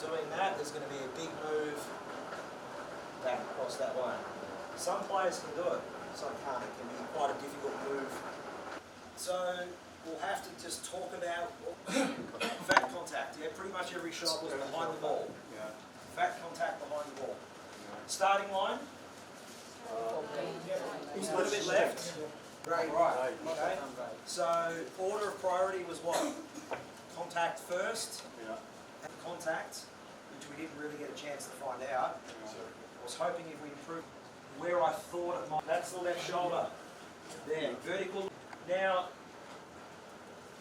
doing that, there's going to be a big move back across that way. Some players can do it, some can't. It can be quite a difficult move. So we'll have to just talk about fat contact. Yeah, pretty much every shot was behind the ball. Yeah. Fat contact behind the ball. Starting line. It's a little bit left. Right. Okay. So order of priority was what? Contact first. Yeah. And contact, which we didn't really get a chance to find out. I was hoping if we improved where I thought it might. That's the left shoulder. There, vertical. Now,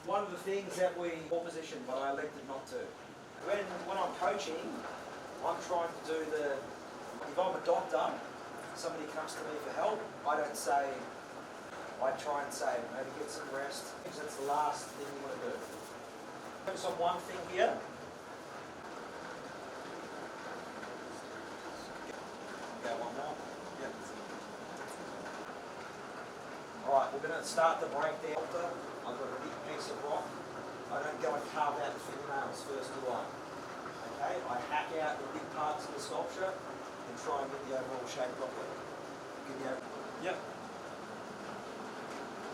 one of the things that we position, but I elected not to. When I'm coaching, I'm trying to do the. If I'm a doctor, somebody comes to me for help, I don't say. I try and say, maybe get some rest, because that's the last thing you want to do. Focus on one thing here. Go one more. Yeah. Alright, we're going to start the breakdown. I've got a big piece of rock. I don't go and carve out the fingernails first, do I? Okay, I hack out the big parts of the sculpture and try and get the overall shape properly. Yep.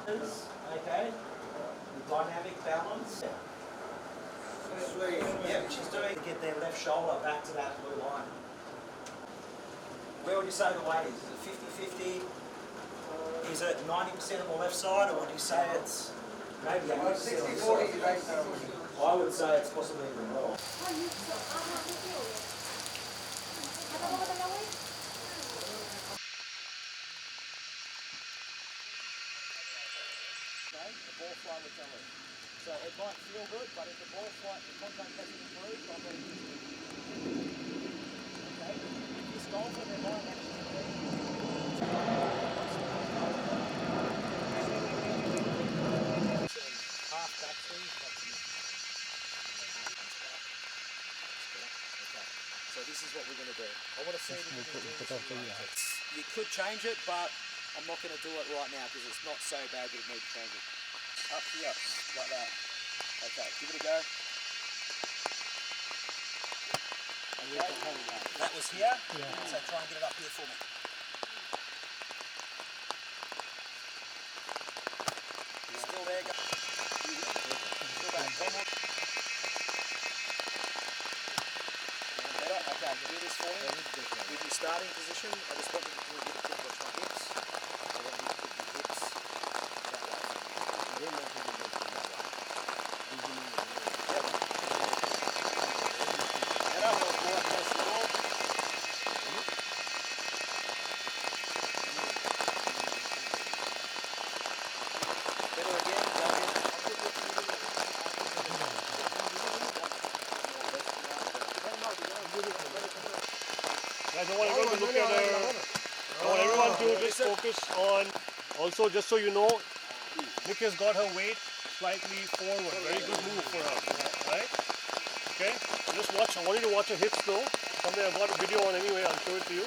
Okay, the dynamic balance. Yeah, which is doing to get their left shoulder back to that blue line. Where would you say the weight is? Is it 50-50? Is it 90% on the left side, or would you say it's maybe 80% on the side? I would say it's possibly in the middle. The ball flight will tell us. So it might feel good, but if the ball flight, the contact hasn't improved, I'm going to use it. Okay? This golfer, they might actually half backswing. Okay. So this is what we're going to do. I want to see if you can do this. You could change it, but I'm not going to do it right now because it's not so bad that it needs changing. Up here, like that. Okay, give it a go. Okay. That was here, so try and get it up here for me. Still there, go. Still back, one more. Better, okay, do this for me. With your starting position, I just want you to do a bit of watch my hips. I want you to put your hips that way. Then I can do it that way. Yep. Get up, let's go up past the ball. Better again, go in. Guys, I want everyone to look at I want everyone to just focus on, also just so you know, Nick has got her weight slightly forward. Very good move for her, right? Okay, just watch, I want you to watch her hips though. Something I've got a video on anyway, I'll show it to you.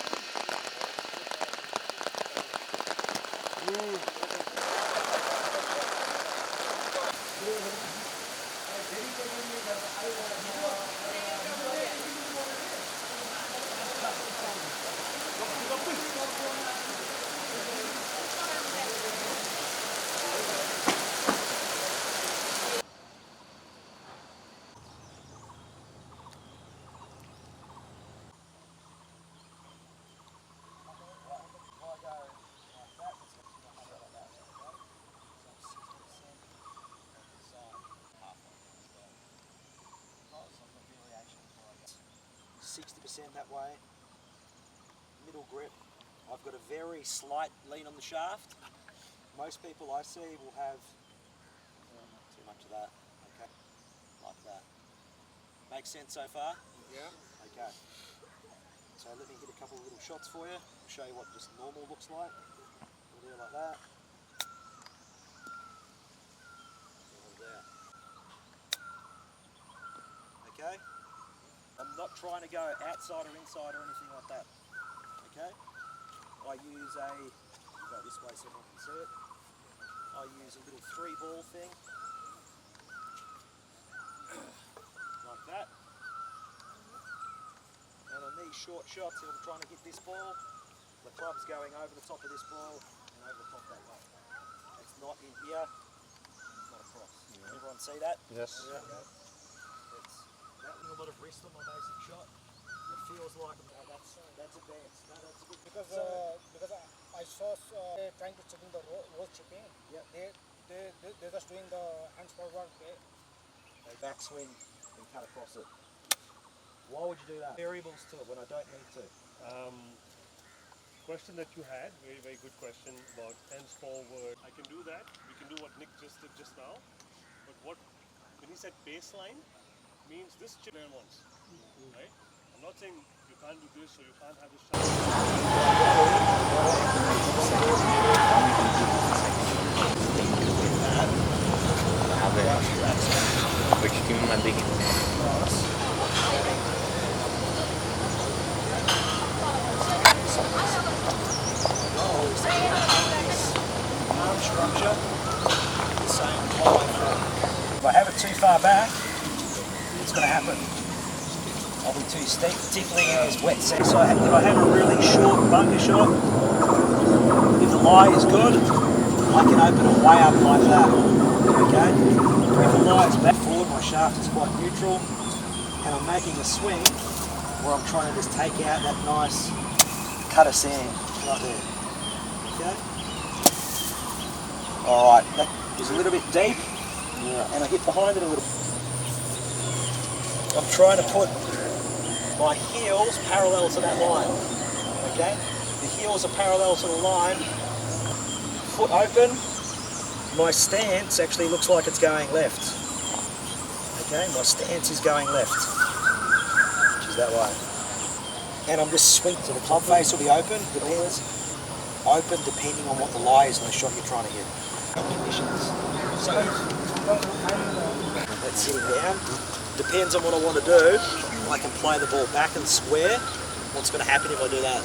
That way, middle grip. I've got a very slight lean on the shaft. Most people I see will have too much of that. Okay, like that. Makes sense so far? Yeah. Okay. So let me get a couple of little shots for you. I'll show you what just normal looks like. We'll do it like that. There. Okay. I'm not trying to go outside or inside or anything like that. Okay? I use go this way so everyone can see it. I use a little 3-ball thing. Like that. short shots. He'll be trying to hit this ball. The club's going over the top of this ball and over the top that way. It's not in here. It's not across. Yeah. Everyone see that? Yes. Yeah. It's a lot of wrist on my basic shot. It feels like that's advanced. No, that's good. Because I saw trying to chip in the roll chipping. Yeah. They're just doing the hands forward. They backswing and cut across it. Why would you do that? Variables to it when I don't need to. Question that you had, very, very good question about hands forward. I can do that. We can do what Nick just did just now. But when he said baseline, means this chip there once, right? I'm not saying you can't do this or you can't have this shot. Arm structure, the same follow through. If I have it too far back, it's going to happen. I'll be too steep, particularly in this wet set. So if I have a really short bunker shot, if the lie is good, I can open it way up like that. Okay? If the lie is back forward, my shaft is quite neutral, and I'm making a swing where I'm trying to just take out that nice cut of sand right there. Okay? Alright, that is a little bit deep, and I get behind it a little. I'm trying to put my heels parallel to that line. Okay? The heels are parallel to the line. Foot open. My stance actually looks like it's going left. Okay? My stance is going left. Which is that way. And I'm just swinging. So the club face will be open. Depends. Open depending on what the lie is in the shot you're trying to hit. Conditions. So that's sitting down. Depends on what I want to do. I can play the ball back and square. What's going to happen if I do that?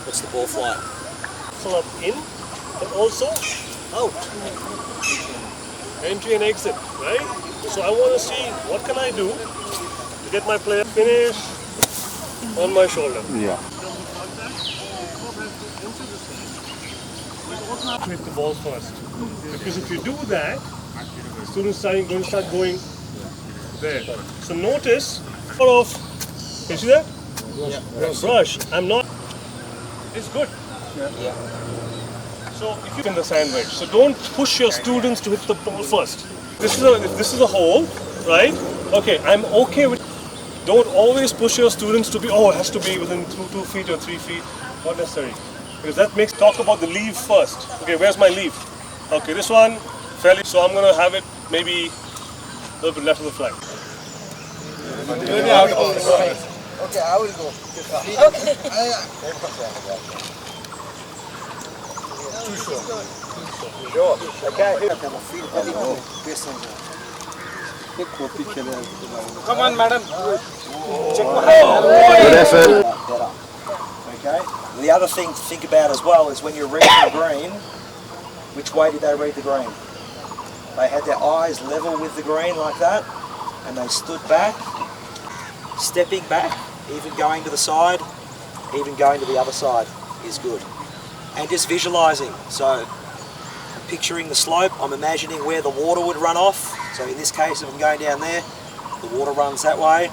What's the ball flight? So up in, but also out. Entry and exit, right? So I want to see what can I do to get my player finish on my shoulder. Yeah. Hit the ball first. Because if you do that, students are going to start going there. So notice, sort of, you see that? Yeah. Brush. I'm not. It's good. Yeah. So if you in the sandwich, so don't push your students to hit the ball first. If this is a hole, right? Okay, I'm okay with. Don't always push your students to be. Oh, it has to be within 2 feet or 3 feet. Not necessary. Because that makes talk about the leave first. Okay, where's my leave? Okay, this one fairly. So I'm gonna have it maybe a little bit left of the flag. Okay, I will go. Okay. Too short. Okay. Come on, madam. Check my hand. Okay. The other thing to think about as well is when you're reading the green, which way did they read the green? They had their eyes level with the green like that, and they stood back, stepping back, even going to the side, even going to the other side is good. And just visualising. So I'm picturing the slope, I'm imagining where the water would run off. So in this case, if I'm going down there, the water runs that way.